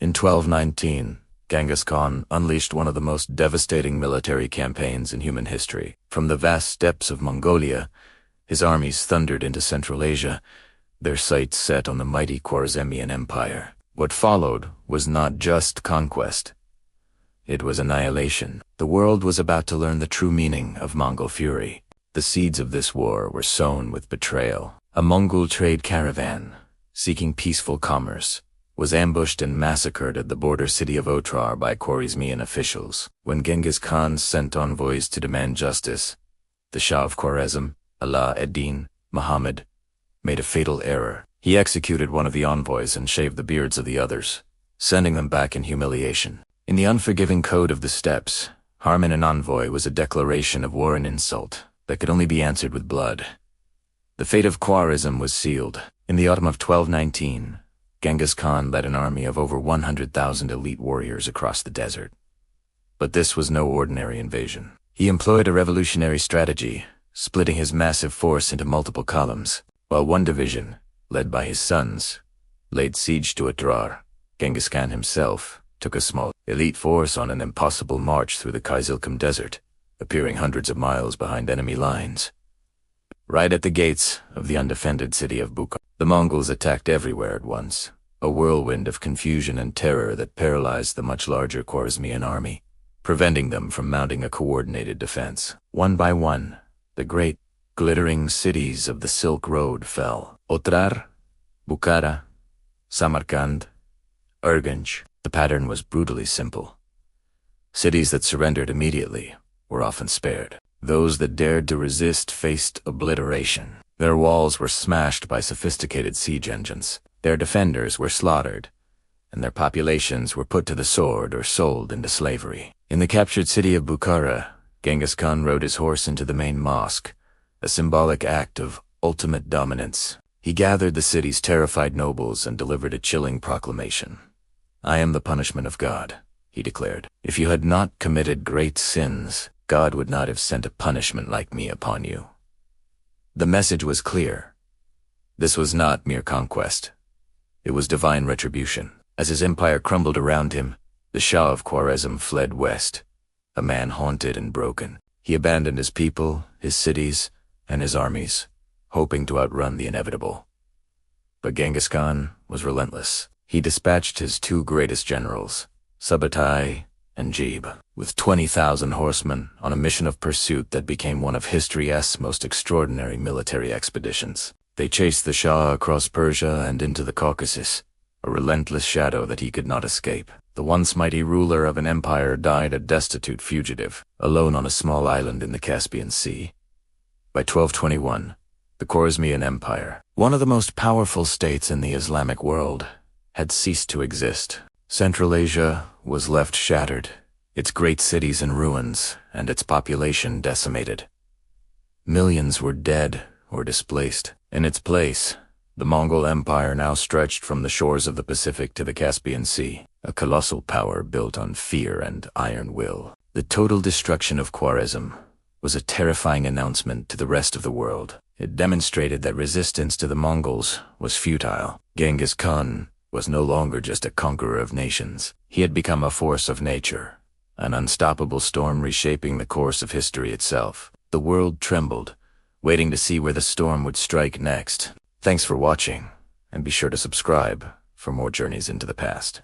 In 1219, Genghis Khan unleashed one of the most devastating military campaigns in human history. From the vast steppes of Mongolia, his armies thundered into Central Asia, their sights set on the mighty Khwarezmian Empire. What followed was not just conquest. It was annihilation. The world was about to learn the true meaning of Mongol fury. The seeds of this war were sown with betrayal. A Mongol trade caravan, seeking peaceful commerce, was ambushed and massacred at the border city of Otrar by Khwarezmian officials. When Genghis Khan sent envoys to demand justice, the Shah of Khwarezm, Shah Muhammad, made a fatal error. He executed one of the envoys and shaved the beards of the others, sending them back in humiliation. In the unforgiving code of the steppes, harming an envoy was a declaration of war and insult that could only be answered with blood. The fate of Khwarezm was sealed. In the autumn of 1219, Genghis Khan led an army of over 100,000 elite warriors across the desert. But this was no ordinary invasion. He employed a revolutionary strategy, splitting his massive force into multiple columns. While one division, led by his sons, laid siege to Otrar, Genghis Khan himself took a small elite force on an impossible march through the Khwarezm Desert, appearing hundreds of miles behind enemy lines. Right at the gates of the undefended city of Bukhara, the Mongols attacked everywhere at once, a whirlwind of confusion and terror that paralyzed the much larger Khwarezmian army, preventing them from mounting a coordinated defense. One by one, the great, glittering cities of the Silk Road fell. Otrar, Bukhara, Samarkand, Urgench. The pattern was brutally simple. Cities that surrendered immediately were often spared. Those that dared to resist faced obliteration. Their walls were smashed by sophisticated siege engines. Their defenders were slaughtered, and their populations were put to the sword or sold into slavery. In the captured city of Bukhara, Genghis Khan rode his horse into the main mosque, a symbolic act of ultimate dominance. He gathered the city's terrified nobles and delivered a chilling proclamation. "I am the punishment of God," he declared. "If you had not committed great sins, God would not have sent a punishment like me upon you." The message was clear. This was not mere conquest. It was divine retribution. As his empire crumbled around him, the Shah of Khwarezm fled west, a man haunted and broken. He abandoned his people, his cities, and his armies, hoping to outrun the inevitable. But Genghis Khan was relentless. He dispatched his two greatest generals, Subutai and Jib, with 20,000 horsemen on a mission of pursuit that became one of history's most extraordinary military expeditions. They chased the Shah across Persia and into the Caucasus, a relentless shadow that he could not escape. The once mighty ruler of an empire died a destitute fugitive, alone on a small island in the Caspian Sea. By 1221, the Khwarezmian Empire, one of the most powerful states in the Islamic world, had ceased to exist. Central Asia was left shattered, its great cities in ruins, and its population decimated. Millions were dead or displaced. In its place, the Mongol Empire now stretched from the shores of the Pacific to the Caspian Sea, a colossal power built on fear and iron will. The total destruction of Khwarezm was a terrifying announcement to the rest of the world. It demonstrated that resistance to the Mongols was futile. Genghis Khan was no longer just a conqueror of nations. He had become a force of nature, an unstoppable storm reshaping the course of history itself. The world trembled, waiting to see where the storm would strike next. Thanks for watching, and be sure to subscribe for more journeys into the past.